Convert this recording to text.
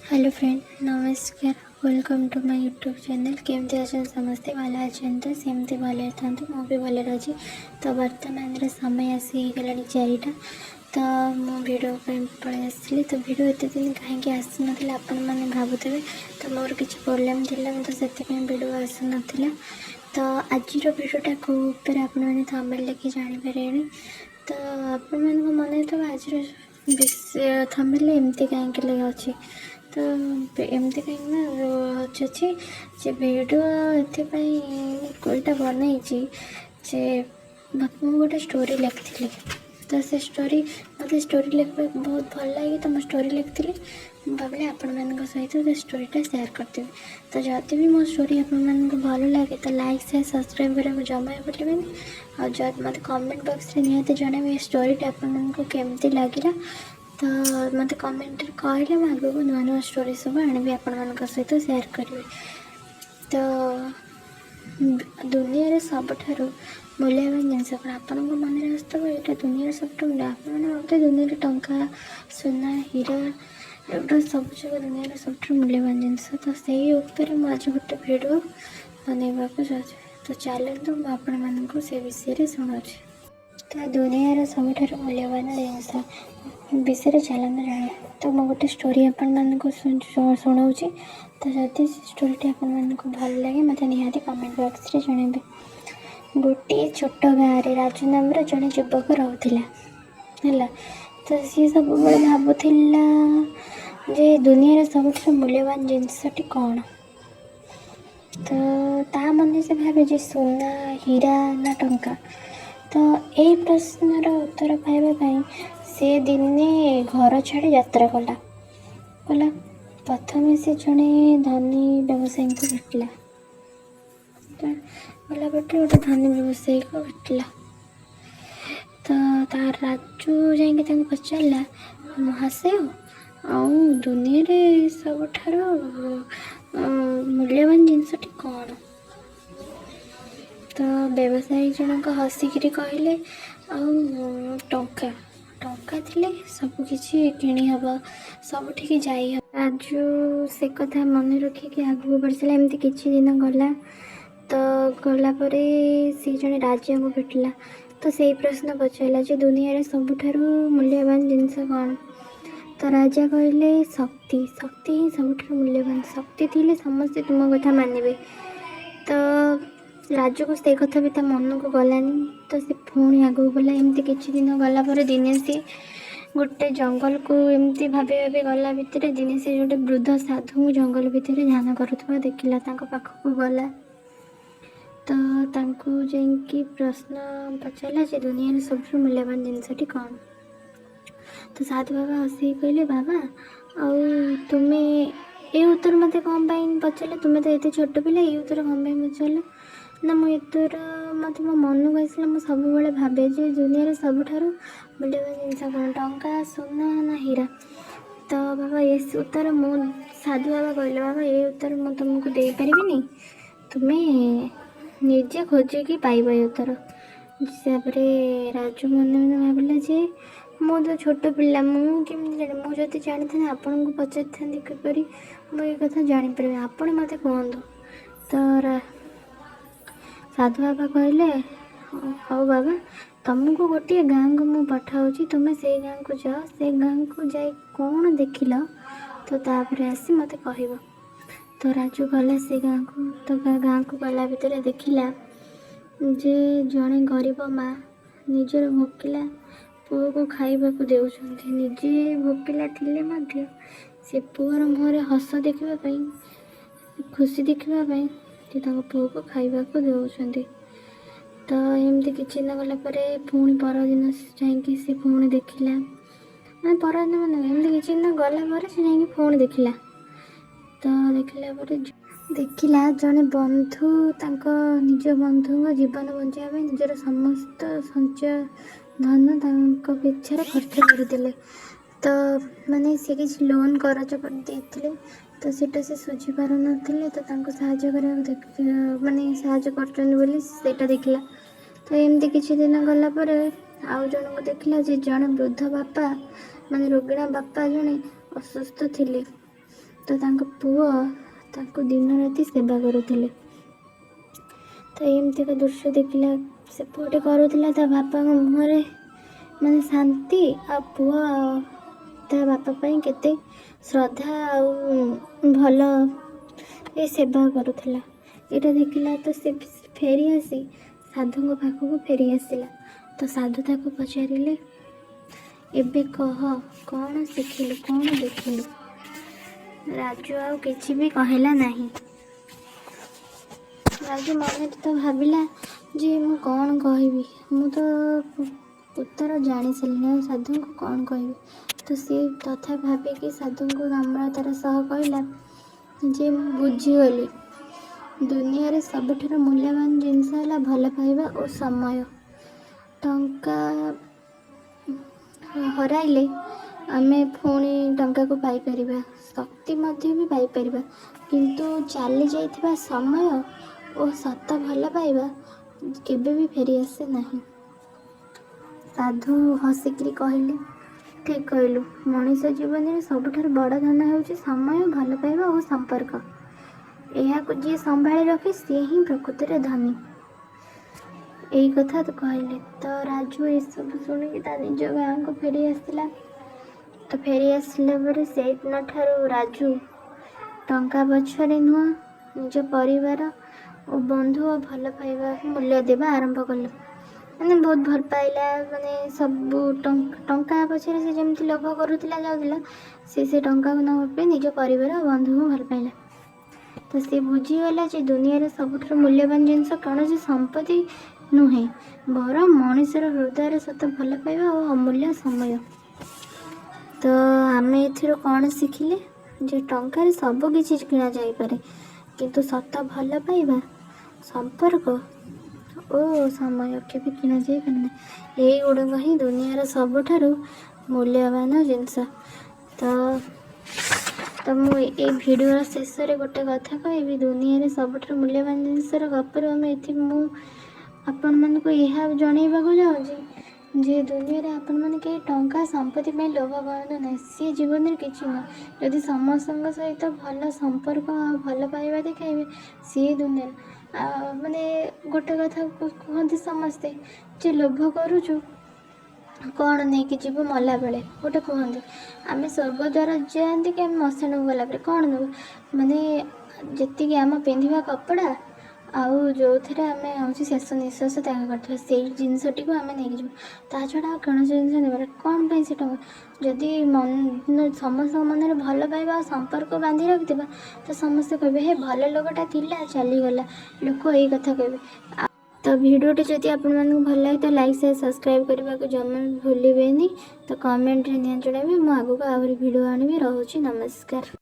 Hello friend, नमस्कार। Welcome to my YouTube channel. केमती अच्छा समस्ते भल अच्छा सेमती भले था मुझे भले अच्छी। तो बर्तमान समय आसी गला 4टा। तो मु भिडियो पलि आसली। तो भिडियो एत दिन कहीं आसी ना आपण मैंने भावुवे। तो मोर किसी प्रोब्लेम थी तो से भिडियो आसू ना। तो आज भिडियोटा कौपर आपने थंबनेल देखि जापर। तो आपण मन मन तो आज थंबनेल एमती कहीं अच्छी। तो एमती कहीं अच्छी जे भिडियो एटा बनई जे मुझे गोटे स्टोरी लिखी। तो से स्टोरी मतलब स्टोरी लिखा बहुत भल लगे। तो मुझे स्टोरी लिखी भाविले आपण मान सहित स्टोरीटा सेयार करदेवी। तो जब भी मो स्टोरी आपण भल लगे तो लाइक शेयर सब्सक्राइब करने जमा भूलें। और जब मत कमेंट बॉक्स रे निहाती जणावे स्टोरीटा आपको केमती लगे। तो मत कमेंट कहले मैं आगे नुआ नुआ स्टोरी सब आनी आपण सहित सेयार करी। तो दुनिया सबुठ मूल्यवान जिनस कौन आपण मन में आसव ये दुनिया सब मूल्य आप भावते दुनिया टंका सुना हीरा एगुटा सब जगह दुनिया सब मूल्यवान जिनस। तो से मुझे गोटे भिडियो बनवा चाहे। तो चलते मुझे से विषय शुणाऊँ। तो दुनिया सबुठ मूल्यवान जिनस विषय चलते जाना। तो मुझे गोटे स्टोरी आपको शुणाऊँ। तो जदि स्टोरीटी आपको भल लगे मत निहाती कमेंट बॉक्स रे जणाइबे। गोटे छोट गाँव में राजू नाम जड़े युवक रोला है। तो सी सब भावुला जे दुनिया सबुठ मूल्यवान जिनसटी कौन। तो ता मन से भावे जे सोना हीरा ना टंका। तो यही प्रश्नर उत्तर पाइबा से दिने घर छाड़ी यात्रा कला। प्रथम से जड़े धनी व्यवसायी को भेटला। गला बटे गोटे धनी व्यवसायी को भेटला। तो तार राजू जाकि पचारा महाशय आउ दुनिया सबुठार मूल्यवान जिनसटी कौन। तो व्यवसायी जनक हसिकी कहले टंका टंका थिले सबकि किणी हम सबुठी जाई हम। राजू से कथा मन रखिक आगू बढ़ चला। एमती किछि दिन गला। तो गलापर सी जड़े राजा को भेटला। तो से प्रश्न पचारा जे दुनिया सबुठार मूल्यवान जिनस कौन। तो राजा कहले शक्ति शक्ति ही सबुठार मूल्यवान। शक्ति थिले समस्ते तुम कथा मानिबे। तो राजू को से कथा भी मन को गलानी। तो से पुणी आगू गला। एमती किछि दिन गलापर दिने सी गोटे जंगल को एमती भावे भावे गला भितर दिने से गोटे वृद्ध साधु जंगल भितर ध्यान करुवा देखला। पाखक गला। तो तांको जाकि प्रश्न पचारा जे दुनिया सबसे मूल्यवान जिनसटी कौन। तो साधु बाबा हसी कहले बाबा आउ तुम्हें ये उत्तर मत कौन पचारे। तुम्हें तो ये छोट पिला ये उत्तर कौन पचार ना मुझे उत्तर मत मो मन को आसला। मुझे सब भावे जे दुनिया सबुठार मूल्यवान जिनस कौन टंका सोना ना हीरा। तो बाबा ये उत्तर मु साधु बाबा कहले बाबा ये उत्तर मु तुमको दे पारिबिनी। तुम्हें निजे खोजिकी पाइब ये उत्तर। हिसाब से राजू मन मन भाविला जे मु तो छोट पिला मुझे जाने मुझे जानी था आपन को पचारि था किपर मुझे कथा जापर आपण मत कहतु। तो साधु बाबा कहले हाँ बाबा तुमको गोटे गाँव को मुझे पठाऊँगी। तुम्हें से गाँव को जाओ। से गाँव को जा कौन देखिल तो तापर आसी मत कह। तो राजू गला से गाँव को। तो गाँव को गला भितर देखिला जे जड़े गरीब माँ निजर भोकिला पुओ को खाइबा को देउछन्ति। निजे भोकिला थिले मध्य से पुअर मुहरे हस देखा खुशी देखा पुओ को खाइबा को देउछन्ति। तो एमती किछि दिन गला परे पुणी परदिन जाकि से पुणी देखिला मैं परदिन मन एमती किछि दिन गला पर से जाकि पुणी देखिला। तो देखिला जड़े बंधु निज बंधु जीवन बचाई निजर समस्त संचय धन पिछे खर्च करते। तो माने से किसी लोन करज कर तो सीटा से सुझी पार नथिले। तो साहाय्य माने साहाय्य कर देखला। तो एमती किछि दिन गला पर आउ जन को देखला जे जड़े वृद्ध बापा माने रोगिणा बापा जड़े असुस्थ थिले। ତ ତାଙ୍କ ପୁଅ ତାଙ୍କୁ ଦିନ ରାତି ସେବା କରୁଥିଲେ। ତ ଏମିତିକା ଦୃଶ୍ୟ ଦେଖିଲା ସେ ପୁଅଟେ କରୁଥିଲା ତା ବାପାଙ୍କ ମୁହଁରେ ମାନେ ଶାନ୍ତି, ଆଉ ପୁଅ ତା ବାପା ପାଇଁ କେତେ ଶ୍ରଦ୍ଧା ଆଉ ଭଲ ଏ ସେବା କରୁଥିଲା। ଏଇଟା ଦେଖିଲା ତ ସେ ଫେରି ଆସି ସାଧୁଙ୍କ ପାଖକୁ ଫେରି ଆସିଲା। ତ ସାଧୁ ତାକୁ ପଚାରିଲେ, ଏବେ କହ କ'ଣ ଶିଖିଲୁ, କ'ଣ ଦେଖିଲୁ? ରାଜୁ ଆଉ କିଛି ବି କହିଲା ନାହିଁ। ରାଜୁ ମନରେ ତ ଭାବିଲା ଯେ ମୁଁ କ'ଣ କହିବି, ମୁଁ ତ ଉତ୍ତର ଜାଣି ସାରିଲିଣି, ଆଉ ସାଧୁଙ୍କୁ କ'ଣ କହିବି। ତ ସିଏ ତଥା ଭାବିକି ସାଧୁଙ୍କୁ ନମ୍ରତାର ସହ କହିଲା ଯେ ମୁଁ ବୁଝିଗଲି, ଦୁନିଆରେ ସବୁଠାରୁ ମୂଲ୍ୟବାନ ଜିନିଷ ହେଲା ଭଲ ପାଇବା ଓ ସମୟ। ଟଙ୍କା ହରାଇଲେ ଆମେ ପୁଣି ଟଙ୍କାକୁ ପାଇପାରିବା, ଶକ୍ତି ମଧ୍ୟ ବି ପାଇପାରିବା, କିନ୍ତୁ ଚାଲି ଯାଇଥିବା ସମୟ ଓ ସତ ଭଲ ପାଇବା କେବେ ବି ଫେରି ଆସେ ନାହିଁ। ସାଧୁ ହସିକିରି କହିଲେ, ଠିକ୍ କହିଲୁ, ମଣିଷ ଜୀବନରେ ସବୁଠାରୁ ବଡ଼ ଧନ ହେଉଛି ସମୟ, ଭଲ ପାଇବା ଓ ସମ୍ପର୍କ। ଏହାକୁ ଯିଏ ସମ୍ଭାଳି ରଖେ ସିଏ ହିଁ ପ୍ରକୃତରେ ଧନୀ। ଏଇ କଥା ତ କହିଲେ। ତ ରାଜୁ ଏସବୁ ଶୁଣିକି ତା ନିଜ ଗାଁକୁ ଫେରି ଆସିଲା। ତ ଫେରି ଆସିଲା ପରେ ସେଇଦିନ ଠାରୁ ରାଜୁ ଟଙ୍କା ପଛରେ ନୁହଁ, ନିଜ ପରିବାର ଓ ବନ୍ଧୁ ଓ ଭଲ ପାଇବାକୁ ମୂଲ୍ୟ ଦେବା ଆରମ୍ଭ କଲା। ମାନେ ବହୁତ ଭଲ ପାଇଲା, ମାନେ ସବୁ ଟଙ୍କା ପଛରେ ସେ ଯେମିତି ଲୋଭ କରୁଥିଲା ଯାଉଥିଲା, ସେ ଟଙ୍କାକୁ ନ ଭାବି ନିଜ ପରିବାର ଓ ବନ୍ଧୁକୁ ଭଲ ପାଇଲା। ତ ସେ ବୁଝିଗଲା ଯେ ଦୁନିଆରେ ସବୁଠାରୁ ମୂଲ୍ୟବାନ ଜିନିଷ କୌଣସି ସମ୍ପତ୍ତି ନୁହେଁ, ବରଂ ମଣିଷର ହୃଦୟରେ ସତ ଭଲ ପାଇବା ଓ ଅମୂଲ୍ୟ ସମୟ। ତ ଆମେ ଏଥିରୁ କ'ଣ ଶିଖିଲେ? ଯେ ଟଙ୍କାରେ ସବୁ କିଛି କିଣା ଯାଇପାରେ, କିନ୍ତୁ ସତ ଭଲ ପାଇବା, ସମ୍ପର୍କ ଓ ସମୟ କେବେ କିଣା ଯାଇପାରେ ନାହିଁ। ଏଇଗୁଡ଼ାକ ହିଁ ଦୁନିଆର ସବୁଠାରୁ ମୂଲ୍ୟବାନ ଜିନିଷ। ତ ମୁଁ ଏଇ ଭିଡ଼ିଓର ଶେଷରେ ଗୋଟେ କଥା କହିବି, ଦୁନିଆରେ ସବୁଠାରୁ ମୂଲ୍ୟବାନ ଜିନିଷର ଗପରୁ ମୁଁ ଆପଣମାନଙ୍କୁ ଏହା ଜଣାଇବାକୁ ଚାହୁଁଛି ଯେ ଦୁନିଆରେ ଆପଣମାନେ କେହି ଟଙ୍କା ସମ୍ପତ୍ତି ପାଇଁ ଲୋଭ କରନ୍ତୁ ନାହିଁ, ସିଏ ଜୀବନରେ କିଛି ନୁହଁ। ଯଦି ସମସ୍ତଙ୍କ ସହିତ ଭଲ ସମ୍ପର୍କ ଆଉ ଭଲ ପାଇବା ଦେଖାଇବେ, ସିଏ ଦୁନିଆରେ ମାନେ ଗୋଟେ କଥା କୁହନ୍ତି ସମସ୍ତେ ଯେ ଲୋଭ କରୁଛୁ କ'ଣ ନେଇକି ଯିବୁ ମଲାବେଳେ, ଗୋଟେ କୁହନ୍ତି। ଆମେ ସ୍ୱର୍ଗ ଦ୍ୱାର ଯାଆନ୍ତି କି ଆମେ ମଶାଣକୁ ଗଲାପରେ କ'ଣ ନେବୁ, ମାନେ ଯେତିକି ଆମ ପିନ୍ଧିବା କପଡ଼ା ଆଉ ଯେଉଁଥିରେ ଆମେ ହେଉଛି ଶେଷ ନିଶ୍ୱାସ ତ୍ୟାଗ କରିଥିବା, ସେଇ ଜିନିଷଟିକୁ ଆମେ ନେଇକି ଯିବୁ। ତା ଛଡ଼ା ଆଉ କୌଣସି ଜିନିଷ ନେବାର କ'ଣ ପାଇଁ ସେଟା। ଯଦି ସମସ୍ତଙ୍କ ମନରେ ଭଲ ପାଇବା ଆଉ ସମ୍ପର୍କ ବାନ୍ଧି ରଖିଥିବା, ତ ସମସ୍ତେ କହିବେ ହେ ଭଲ ଲୋକଟା ଥିଲା ଚାଲିଗଲା, ଲୋକ ଏଇ କଥା କହିବେ। ତ ଭିଡ଼ିଓଟି ଯଦି ଆପଣମାନଙ୍କୁ ଭଲ ଲାଗେ ତ ଲାଇକ୍, ସେୟାର, ସବସ୍କ୍ରାଇବ୍ କରିବାକୁ ଜମା ଭୁଲିବେନି। ତ କମେଣ୍ଟରେ ନିହାତି ଜଣାଇବେ। ମୁଁ ଆଗକୁ ଆହୁରି ଭିଡ଼ିଓ ଆଣିବି। ରହୁଛି, ନମସ୍କାର।